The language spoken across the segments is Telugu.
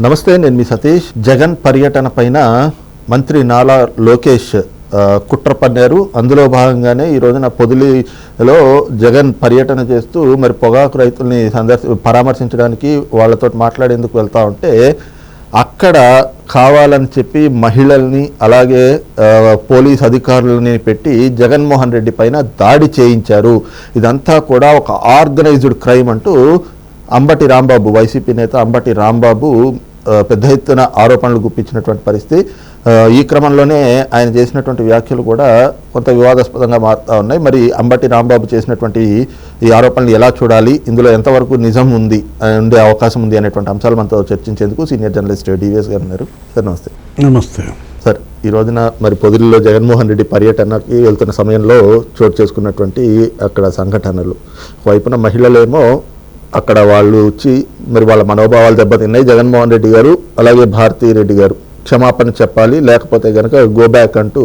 నమస్తే, నేను మీ సతీష్. జగన్ పర్యటన పైన మంత్రి నాలా లోకేష్ కుట్ర పన్నారు. అందులో భాగంగానే ఈ రోజున పొదిలిలో జగన్ పర్యటన చేస్తూ మరి పొగాకు రైతుల్ని పరామర్శించడానికి వాళ్ళతో మాట్లాడేందుకు వెళ్తా ఉంటే అక్కడ కావాలని చెప్పి మహిళల్ని అలాగే పోలీస్ అధికారులని పెట్టి జగన్మోహన్ రెడ్డి పైన దాడి చేయించారు. ఇదంతా కూడా ఒక ఆర్గనైజ్డ్ క్రైమ్ అంటూ అంబటి రాంబాబు, వైసీపీ నేత అంబటి రాంబాబు పెద్ద ఎత్తున ఆరోపణలు గుప్పించినటువంటి పరిస్థితి. ఈ క్రమంలోనే ఆయన చేసినటువంటి వ్యాఖ్యలు కూడా కొంత వివాదాస్పదంగా మారుతూ ఉన్నాయి. మరి అంబటి రాంబాబు చేసినటువంటి ఈ ఆరోపణలు ఎలా చూడాలి, ఇందులో ఎంతవరకు నిజం ఉండే అవకాశం ఉంది అనేటువంటి అంశాలు మనతో చర్చించేందుకు సీనియర్ జర్నలిస్ట్ డివిఎస్ గారు ఉన్నారు. సార్ నమస్తే. నమస్తే సార్. ఈ రోజున మరి పొదిలిలో జగన్మోహన్ రెడ్డి పర్యటనకి వెళ్తున్న సమయంలో చోటు చేసుకున్నటువంటి అక్కడ సంఘటనలు, వైపున మహిళలేమో అక్కడ వాళ్ళు వచ్చి మరి వాళ్ళ మనోభావాలు దెబ్బతిన్నాయి. జగన్మోహన్ రెడ్డి గారు అలాగే భారతీ రెడ్డి గారు క్షమాపణ చెప్పాలి, లేకపోతే కనుక గో బ్యాక్ అంటూ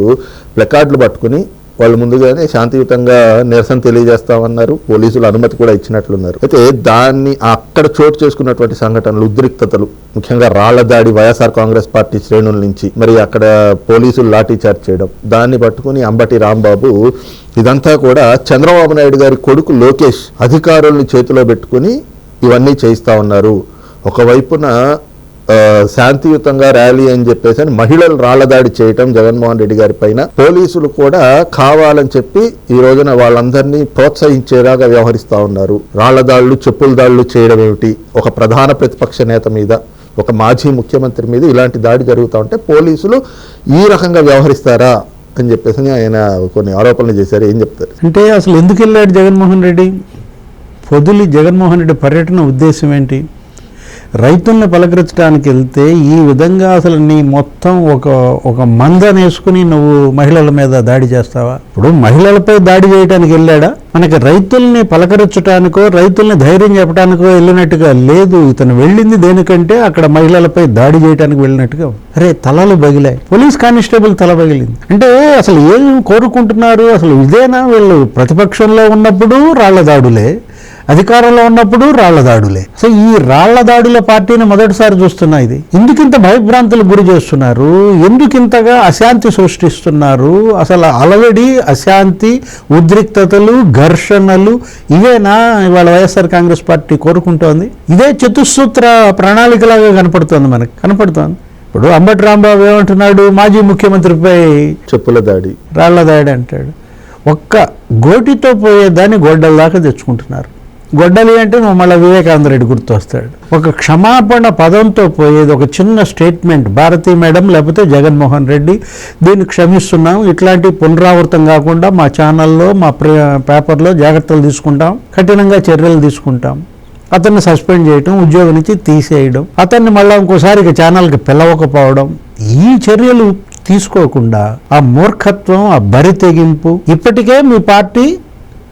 ప్లకార్డులు పట్టుకుని వాళ్ళు ముందుగానే శాంతియుతంగా నిరసన తెలియజేస్తామన్నారు. పోలీసులు అనుమతి కూడా ఇచ్చినట్లున్నారు. అయితే దాన్ని అక్కడ చోటు చేసుకున్నటువంటి సంఘటనలు, ఉద్రిక్తతలు, ముఖ్యంగా రాళ్ల దాడి వైఎస్ఆర్ కాంగ్రెస్ పార్టీ శ్రేణుల నుంచి మరి అక్కడ పోలీసులు లాఠీ చార్జ్ చేయడం, దాన్ని పట్టుకుని అంబటి రాంబాబు ఇదంతా కూడా చంద్రబాబు నాయుడు గారి కొడుకు లోకేష్ అధికారుల్ని చేతిలో పెట్టుకుని ఇవన్నీ చేయిస్తా ఉన్నారు. ఒకవైపున శాంతియుతంగా ర్యాలీ అని చెప్పేసి మహిళలు రాళ్లదాడి చేయటం జగన్మోహన్ రెడ్డి గారి పైన, పోలీసులు కూడా కావాలని చెప్పి ఈ రోజున వాళ్ళందరినీ ప్రోత్సహించేలాగా వ్యవహరిస్తూ ఉన్నారు. రాళ్లదాడులు, చెప్పుల దాడులు చేయడం ఏమిటి, ఒక ప్రధాన ప్రతిపక్ష నేత మీద, ఒక మాజీ ముఖ్యమంత్రి మీద ఇలాంటి దాడి జరుగుతూ ఉంటే పోలీసులు ఈ రకంగా వ్యవహరిస్తారా అని చెప్పేసి ఆయన కొన్ని ఆరోపణలు చేశారు. ఏం చెప్తారు? అంటే అసలు ఎందుకు వెళ్ళాడు జగన్మోహన్ రెడ్డి? పొదిలి జగన్మోహన్ రెడ్డి పర్యటన ఉద్దేశం ఏంటి? రైతుల్ని పలకరించడానికి వెళ్తే ఈ విధంగా అసలు నీ మొత్తం ఒక మందనేసుకుని నువ్వు మహిళల మీద దాడి చేస్తావా? ఇప్పుడు మహిళలపై దాడి చేయడానికి వెళ్ళాడా? మనకి రైతుల్ని పలకరించడానికో రైతుల్ని ధైర్యం చెప్పడానికో వెళ్ళినట్టుగా లేదు. ఇతను వెళ్ళింది దేనికంటే అక్కడ మహిళలపై దాడి చేయడానికి వెళ్ళినట్టుగా. అరే, తలలు బగిలాయి, పోలీస్ కానిస్టేబుల్ తల బగిలింది. అంటే అసలు ఏం కోరుకుంటున్నారు? అసలు ఇదేనా వీళ్ళు? ప్రతిపక్షంలో ఉన్నప్పుడు రాళ్ల దాడులే, అధికారంలో ఉన్నప్పుడు రాళ్ల దాడులే. సో ఈ రాళ్ల దాడుల పార్టీని మొదటిసారి చూస్తున్నా. ఇది ఎందుకింత భయభ్రాంతులకు గురి చేస్తున్నారు? ఎందుకింతగా అశాంతి సృష్టిస్తున్నారు? అసలు అలవడి అశాంతి, ఉద్రిక్తతలు, ఘర్షణలు ఇవేనా ఇవాళ వైఎస్ఆర్ కాంగ్రెస్ పార్టీ కోరుకుంటోంది? ఇదే చతుస్సూత్ర ప్రణాళికలాగా కనపడుతోంది. ఇప్పుడు అంబటి రాంబాబు ఏమంటున్నాడు? మాజీ ముఖ్యమంత్రిపై చెప్పుల దాడి, రాళ్ల దాడి అంటాడు. ఒక్క గోటితో పోయేదాన్ని గొడ్డల దాకా తెచ్చుకుంటున్నారు. గొడ్డలి అంటే మళ్ళీ వివేకానంద రెడ్డి గుర్తు వస్తాడు. ఒక క్షమాపణ పదంతో పోయేది, ఒక చిన్న స్టేట్మెంట్, భారతీ మేడం లేకపోతే జగన్మోహన్ రెడ్డి దీన్ని క్షమిస్తున్నాం, ఇట్లాంటి పునరావృతం కాకుండా మా ఛానల్లో మా పేపర్లో జాగ్రత్తలు తీసుకుంటాం, కఠినంగా చర్యలు తీసుకుంటాం, అతన్ని సస్పెండ్ చేయడం, ఉద్యోగం నుంచి తీసేయడం, అతన్ని మళ్ళీ ఇంకోసారి ఛానల్కి పిలవకపోవడం, ఈ చర్యలు తీసుకోకుండా ఆ మూర్ఖత్వం, ఆ బరి తెగింపు, ఇప్పటికే మీ పార్టీ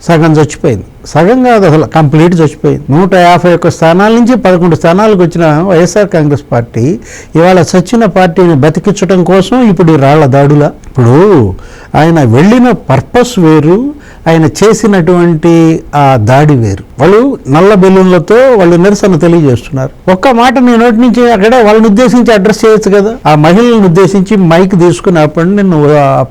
సగం చచ్చిపోయింది. సగం కాదు, అసలు కంప్లీట్ చచ్చిపోయింది. 151 స్థానాల నుంచి 11 స్థానాలకు వచ్చిన వైఎస్ఆర్ కాంగ్రెస్ పార్టీ ఇవాళ చచ్చిన పార్టీని బతికించడం కోసం ఇప్పుడు ఈ రాళ్ల దాడుల. ఇప్పుడు ఆయన వెళ్ళిన పర్పస్ వేరు, ఆయన చేసినటువంటి ఆ దాడి వేరు. వాళ్ళు నల్ల బెలూన్లతో వాళ్ళు నిరసన తెలియజేస్తున్నారు. ఒక్క మాట నీ నోటి నుంచి అక్కడే వాళ్ళని ఉద్దేశించి అడ్రస్ చేయొచ్చు కదా. ఆ మహిళలను ఉద్దేశించి మైక్ తీసుకుని అప్పుడు నేను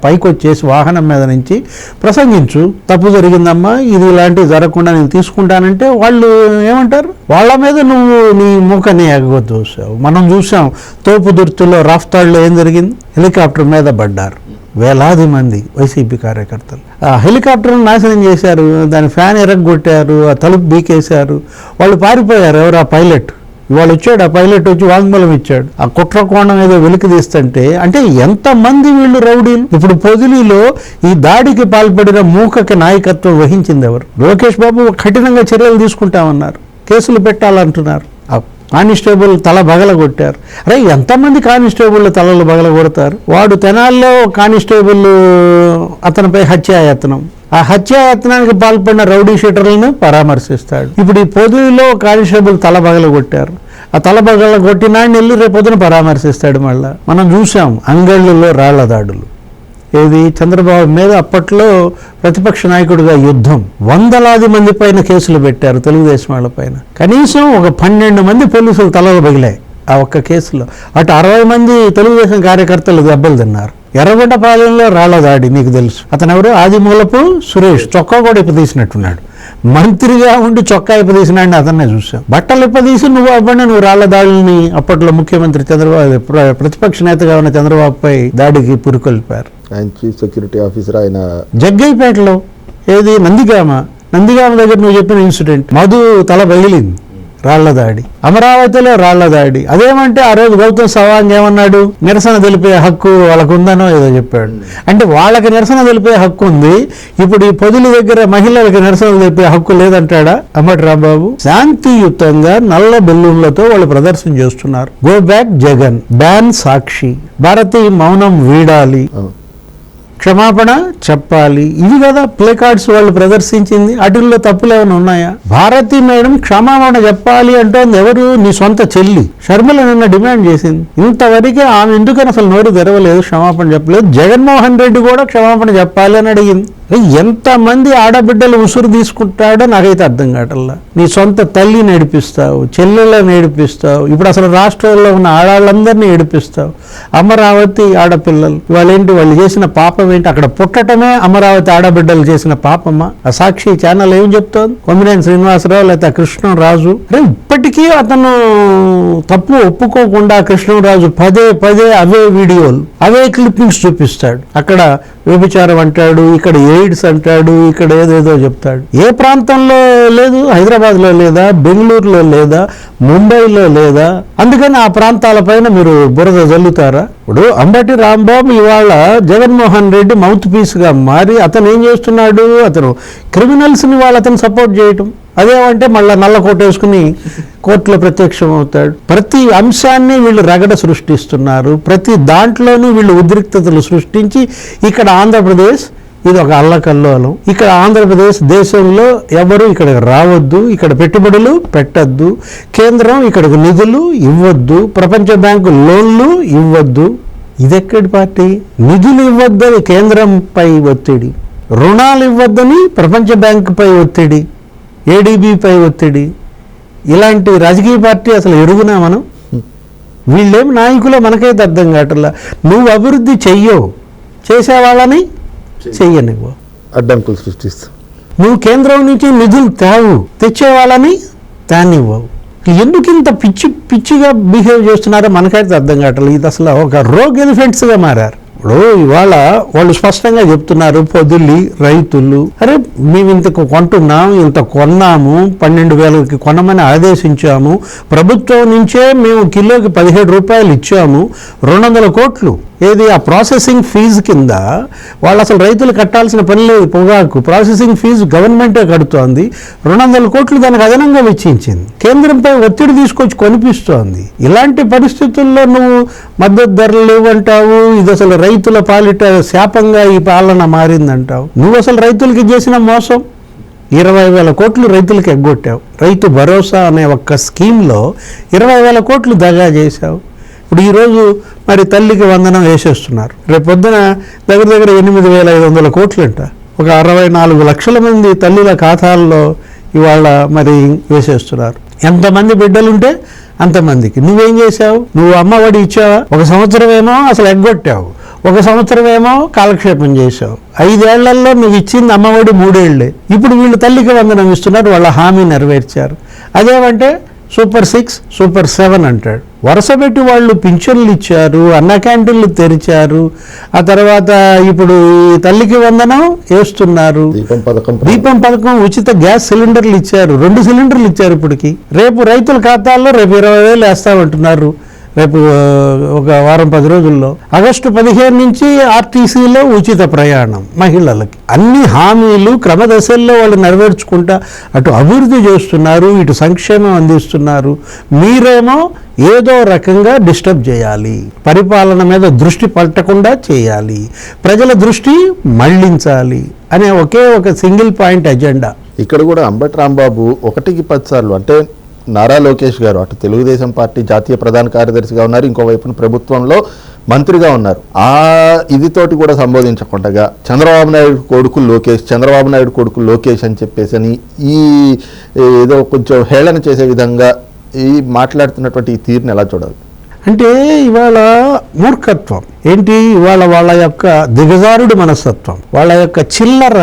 పైకి వచ్చేసి వాహనం మీద నుంచి ప్రసంగించు, తప్పు జరిగిందమ్మా, ఇది ఇలాంటివి జరగకుండా నేను తీసుకుంటానంటే వాళ్ళు ఏమంటారు? వాళ్ళ మీద నువ్వు నీ మూకని ఎగగొద్దు. మనం చూసాం తోపుదుర్తిలో రాఫ్తాడ్లో ఏం జరిగింది? హెలికాప్టర్ మీద పడ్డారు వేలాది మంది వైసీపీ కార్యకర్తలు. ఆ హెలికాప్టర్ను నాశనం చేశారు, దాని ఫ్యాన్ ఎరగొట్టారు, ఆ తలుపు బీకేశారు, వాళ్ళు పారిపోయారు. ఎవరు? ఆ పైలట్. ఇవాళ వచ్చాడు, ఆ పైలట్ వచ్చి వాంగ్మూలం ఇచ్చాడు. ఆ కుట్రకోణం ఏదో వెలికి తీస్తుంటే అంటే ఎంతమంది వీళ్ళు రౌడీలు. ఇప్పుడు పొదిలిలో ఈ దాడికి పాల్పడిన మూకకి నాయకత్వం వహించింది ఎవరు? లోకేష్ బాబు కఠినంగా చర్యలు తీసుకుంటామన్నారు, కేసులు పెట్టాలంటున్నారు. కానిస్టేబుల్ తల బగలగొట్టారు. అరే, ఎంతమంది కానిస్టేబుల్ తలలు బగలగొడతారు? వాడు తెనాల్లో కానిస్టేబుల్ అతనిపై హత్యాయత్నం, ఆ హత్యాయత్నానికి పాల్పడిన రౌడీ షీటర్లను పరామర్శిస్తాడు. ఇప్పుడు ఈ పొదిలిలో కానిస్టేబుల్ తల బగలగొట్టారు, ఆ తల బగలగొట్టినాడిని వెళ్ళి రేపొద్దున పరామర్శిస్తాడు. మళ్ళా మనం చూసాం అంగళ్ళలో రాళ్ల దాడులు. ఏది? చంద్రబాబు మీద అప్పట్లో ప్రతిపక్ష నాయకుడిగా యుద్ధం. వందలాది మంది పైన కేసులు పెట్టారు తెలుగుదేశం వాళ్ళ పైన. కనీసం ఒక 12 మంది పోలీసులు తలలు పగిలాయి. ఆ ఒక్క కేసులో. అటు 60 మంది తెలుగుదేశం కార్యకర్తలు దెబ్బలు తిన్నారు. ఎర్రగొండపాలెంలో రాళ్ల దాడి నీకు తెలుసు. అతను ఎవరు? ఆదిమూలపు సురేష్. చొక్కా కూడా ఇప్పదీసినట్టున్నాడు. మంత్రిగా ఉండి చొక్కా ఇప్పదీసినాడిని అతన్నే చూసాం. బట్టలు ఇప్పదీసి నువ్వు రాళ్ల దాడిని అప్పట్లో ముఖ్యమంత్రి చంద్రబాబు, ప్రతిపక్ష నేతగా ఉన్న చంద్రబాబుపై దాడికి పురికొల్పారు. ఆయన చీఫ్ సెక్యూరిటీ ఆఫీసర్ ఆయన జగ్గైపేటలో ఏది నందిగామ దగ్గర నువ్వు చెప్పిన ఇన్సిడెంట్, మధు తల బగిలింది, రాళ్ల దాడి. అమరావతిలో రాళ్ల దాడి. అదేమంటే ఆ రోజు గౌతమ్ సవాంగ్ ఏమన్నాడు? నిరసన తెలిపే హక్కు వాళ్ళకు ఉందనో ఏదో చెప్పాడు. అంటే వాళ్ళకి నిరసన తెలిపే హక్కు ఉంది, ఇప్పుడు ఈ పొదుల దగ్గర మహిళలకు నిరసన తెలిపే హక్కు లేదంటాడా అంబటి రాంబాబు? శాంతియుతంగా నల్ల బెలూన్లతో వాళ్ళు ప్రదర్శన చేస్తున్నారు. గో బ్యాక్ జగన్, బ్యాన్ సాక్షి, భారతి మౌనం వీడాలి, క్షమాపణ చెప్పాలి. ఇవి కదా ప్లే కార్డ్స్ వాళ్ళు ప్రదర్శించింది. వాటిల్లో తప్పులు ఏమైనా ఉన్నాయా? భారతి మేడం క్షమాపణ చెప్పాలి అంటోంది ఎవరు? నీ సొంత చెల్లి షర్మిల నిన్న డిమాండ్ చేసింది. ఇంతవరకే ఆమె ఎందుకని అసలు నోరు తెరవలేదు, క్షమాపణ చెప్పలేదు. జగన్మోహన్ రెడ్డి కూడా క్షమాపణ చెప్పాలి అని అడిగింది. ఎంతమంది ఆడబిడ్డలు ఉసురు తీసుకుంటాడో నాకైతే అర్థం కావట్లా. నీ సొంత తల్లి నేర్పిస్తావు, చెల్లెళ్ళని నేర్పిస్తావు, ఇప్పుడు అసలు రాష్ట్రంలో ఉన్న ఆడాళ్ళందరినీ ఏడిపిస్తావు. అమరావతి ఆడపిల్లలు వాళ్ళేంటి, వాళ్ళు చేసిన పాపం ఏంటి? అక్కడ పుట్టటమే అమరావతి ఆడబిడ్డలు చేసిన పాపమ్మా. ఆ సాక్షి ఛానల్ ఏం చెప్తోంది? కొమ్మినేని శ్రీనివాసరావు లేకపోతే కృష్ణరాజు, అరే ఇప్పటికీ అతను తప్పు ఒప్పుకోకుండా కృష్ణరాజు పదే అవే వీడియోలు, అవే క్లిప్పింగ్స్ చూపిస్తాడు. అక్కడ వ్యభిచారం అంటాడు, ఇక్కడ ఎయిడ్స్ అంటాడు, ఇక్కడ ఏదేదో చెప్తాడు. ఏ ప్రాంతంలో లేదు? హైదరాబాద్లో లేదా? బెంగళూరులో లేదా? ముంబైలో లేదా? అందుకని ఆ ప్రాంతాలపైన మీరు బురద జల్లుతారా? ఇప్పుడు అంబటి రాంబాబు ఇవాళ జగన్మోహన్ రెడ్డి మౌత్ పీస్గా మారి అతను ఏం చేస్తున్నాడు? అతను క్రిమినల్స్ని వాళ్ళు అతను సపోర్ట్ చేయటం. అదేమంటే మళ్ళీ నల్ల కోట వేసుకుని కోర్టులో ప్రత్యక్షం అవుతాడు. ప్రతి అంశాన్ని వీళ్ళు రగడ సృష్టిస్తున్నారు. ప్రతి దాంట్లోనూ వీళ్ళు ఉద్రిక్తతలు సృష్టించి ఇక్కడ ఆంధ్రప్రదేశ్ ఇది ఒక అల్లకల్లోలం. ఇక్కడ ఆంధ్రప్రదేశ్ దేశంలో ఎవరు ఇక్కడికి రావద్దు, ఇక్కడ పెట్టుబడులు పెట్టద్దు, కేంద్రం ఇక్కడికి నిధులు ఇవ్వద్దు, ప్రపంచ బ్యాంకు లోన్లు ఇవ్వద్దు. ఇదెక్కడి పార్టీ? నిధులు ఇవ్వద్దని కేంద్రంపై ఒత్తిడి, రుణాలు ఇవ్వద్దని ప్రపంచ బ్యాంకుపై ఒత్తిడి, ఏడీబీపై ఒత్తిడి. ఇలాంటి రాజకీయ పార్టీ అసలు ఎరుగునా మనం? వీళ్ళేం నాయకులో మనకైతే అర్థం కావట్లా. నువ్వు అభివృద్ధి చెయ్యవు, చేసేవాళ్ళని చెయ్యనివ్వు, అడ్డంకులు సృష్టిస్తావు. నువ్వు కేంద్రం నుంచి నిధులు తెచ్చేవాళ్ళని తానివ్వవు. ఎందుకు ఇంత పిచ్చిగా బిహేవ్ చేస్తున్నారో మనకైతే అర్థం కావట్లేదు. ఇది అసలు ఒక రోగ్ ఎలిఫెంట్స్గా మారారు. ఇప్పుడు ఇవాళ వాళ్ళు స్పష్టంగా చెప్తున్నారు, పొదులి రైతులు, అరే మేము ఇంత కొంటున్నాం, ఇంత కొన్నాము, 12,000కి కొనమని ఆదేశించాము, ప్రభుత్వం నుంచే మేము కిలోకి 17 రూపాయలు ఇచ్చాము, 200 కోట్లు ఏది ఆ ప్రాసెసింగ్ ఫీజు కింద వాళ్ళు అసలు రైతులు కట్టాల్సిన పని లేదు. పొగాకు ప్రాసెసింగ్ ఫీజు గవర్నమెంటే కడుతోంది, 200 కోట్లు దానికి అదనంగా వెచ్చించింది, కేంద్రంపై ఒత్తిడి తీసుకొచ్చి కొనిపిస్తోంది. ఇలాంటి పరిస్థితుల్లో నువ్వు మద్దతు ధరలు లేవంటావు, ఇది అసలు రైతుల పాలిట శాపంగా ఈ పాలన మారిందంటావు. నువ్వు అసలు రైతులకి చేసిన మోసం 20,000 కోట్లు రైతులకు ఎగ్గొట్టావు. రైతు భరోసా అనే ఒక్క స్కీమ్లో 20,000 కోట్లు దగా చేశావు. ఇప్పుడు ఈరోజు మరి తల్లికి వందనం వేసేస్తున్నారు. రేపు పొద్దున దగ్గర 8,500 కోట్లంట. ఒక 64 లక్షల మంది తల్లుల ఖాతాల్లో ఇవాళ మరి వేసేస్తున్నారు. ఎంతమంది బిడ్డలుంటే అంతమందికి. నువ్వేం చేశావు? నువ్వు అమ్మఒడి ఇచ్చావా? ఒక సంవత్సరం ఏమో అసలు ఎగ్గొట్టావు, ఒక సంవత్సరం ఏమో కాలక్షేపం చేశావు. 5 ఏళ్లలో నువ్వు ఇచ్చింది అమ్మఒడి 3 ఏళ్లే. ఇప్పుడు వీళ్ళు తల్లికి వందనం ఇస్తున్నారు, వాళ్ళ హామీ నెరవేర్చారు. అదేమంటే సూపర్ 6, సూపర్ 7 అంటాడు. వరుస పెట్టి వాళ్ళు పింఛన్లు ఇచ్చారు, అన్న క్యాంటీన్లు తెరిచారు, ఆ తర్వాత ఇప్పుడు తల్లికి వందనం వేస్తున్నారు, దీపం పథకం, ఉచిత గ్యాస్ సిలిండర్లు ఇచ్చారు, 2 సిలిండర్లు ఇచ్చారు. ఇప్పటికి రేపు రైతుల ఖాతాల్లో రేపు 20,000 వేస్తామంటున్నారు. రేపు ఒక వారం 10 రోజుల్లో ఆగస్టు 15 నుంచి ఆర్టీసీలో ఉచిత ప్రయాణం మహిళలకి. అన్ని హామీలు క్రమదశల్లో వాళ్ళు నెరవేర్చుకుంటా అటు అభివృద్ధి చేస్తున్నారు, ఇటు సంక్షేమం అందిస్తున్నారు. మీరేమో ఏదో రకంగా డిస్టర్బ్ చేయాలి, పరిపాలన మీద దృష్టి పట్టకుండా చేయాలి, ప్రజల దృష్టి మళ్లించాలి అనే ఒకే ఒక సింగిల్ పాయింట్ ఎజెండా. ఇక్కడ కూడా అంబటి రాంబాబు 1కి 10 సార్లు అంటే నారా లోకేష్ గారు అటు తెలుగుదేశం పార్టీ జాతీయ ప్రధాన కార్యదర్శిగా ఉన్నారు, ఇంకోవైపున ప్రభుత్వంలో మంత్రిగా ఉన్నారు. ఆ ఇదితోటి కూడా సంబోధించకుండా చంద్రబాబు నాయుడు కొడుకు లోకేష్ అని చెప్పేసి ఈ ఏదో కొంచెం హేళన చేసే విధంగా ఈ మాట్లాడుతున్నటువంటి ఈ తీరుని ఎలా చూడాలి? అంటే ఇవాళ మూర్ఖత్వం ఏంటి, ఇవాళ వాళ్ళ యొక్క దిగజారుడు మనస్తత్వం, వాళ్ళ యొక్క చిల్లర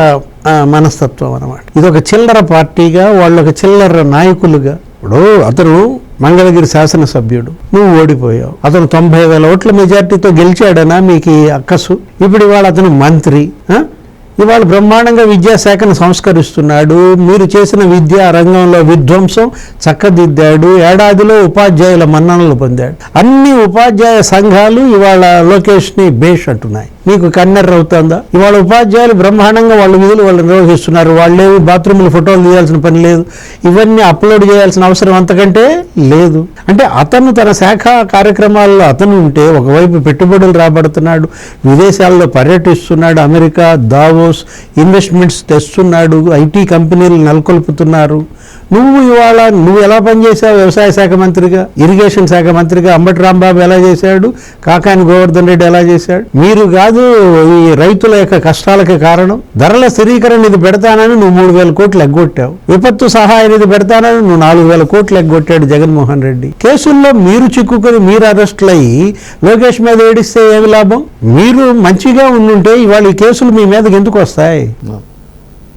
మనస్తత్వం అన్నమాట. ఇది ఒక చిల్లర పార్టీగా, వాళ్ళు ఒక చిల్లర నాయకులుగా. ఇప్పుడు అతను మంగళగిరి శాసనసభ్యుడు, నువ్వు ఓడిపోయావు. అతను 90,000 ఓట్ల మెజార్టీతో గెలిచాడనా మీకు ఈ అక్కసు? ఇప్పుడు ఇవాళ అతను మంత్రి, ఇవాళ బ్రహ్మాండంగా విద్యాశాఖను సంస్కరిస్తున్నాడు. మీరు చేసిన విద్యా రంగంలో విధ్వంసం చక్కదిద్దాడు. ఏడాదిలో ఉపాధ్యాయుల మన్ననలు పొందాడు. అన్ని ఉపాధ్యాయ సంఘాలు ఇవాళ లోకేష్ని బేష్ అంటున్నాయి. మీకు కన్నెర్ర అవుతుందా? ఇవాళ ఉపాధ్యాయులు బ్రహ్మాండంగా వాళ్ళ విధులు వాళ్ళు నిర్వహిస్తున్నారు. వాళ్ళేవి బాత్రూంలో ఫోటోలు తీయాల్సిన పని లేదు, ఇవన్నీ అప్లోడ్ చేయాల్సిన అవసరం అంతకంటే లేదు. అంటే అతను తన శాఖ కార్యక్రమాల్లో అతను ఉంటే ఒకవైపు పెట్టుబడులు రాబడుతున్నాడు, విదేశాల్లో పర్యటిస్తున్నాడు, అమెరికా దావోస్ ఇన్వెస్ట్మెంట్స్ తెస్తున్నాడు, ఐటీ కంపెనీలు నెలకొల్పుతున్నారు. నువ్వు ఎలా పనిచేసావు? వ్యవసాయ శాఖ మంత్రిగా, ఇరిగేషన్ శాఖ మంత్రిగా అంబటి రాంబాబు ఎలా చేశాడు, కాకాని గోవర్ధన్ రెడ్డి ఎలా చేశాడు? మీరు కాదు ఈ రైతుల యొక్క కష్టాలకి కారణం. ధరల స్థిరీకరణ నిధి పెడతానని నువ్వు 3,000 కోట్లు ఎగ్గొట్టావు. విపత్తు సహాయ నిధి పెడతానని నువ్వు 4,000 కోట్లు ఎగ్గొట్టాడు జగన్మోహన్ రెడ్డి. కేసుల్లో మీరు చిక్కుకొని మీరు అరెస్టులు అయ్యి లోకేష్ మీద ఏడిస్తే ఏమి లాభం? మీరు మంచిగా ఉండుంటే ఇవాళ ఈ కేసులు మీ మీదకి ఎందుకు వస్తాయి?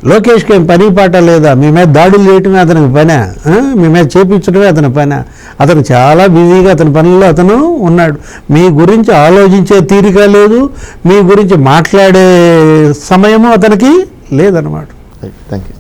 లోకేష్కి ఏం పని పాట లేదా? మీ మీద దాడులు చేయటమే అతనికి పనా? మీ మీద చేపించడమే అతని పనా? అతను చాలా బిజీగా అతని పనుల్లో అతను ఉన్నాడు. మీ గురించి ఆలోచించే తీరిక లేదు, మీ గురించి మాట్లాడే సమయము అతనికి లేదన్నమాట. Thank you.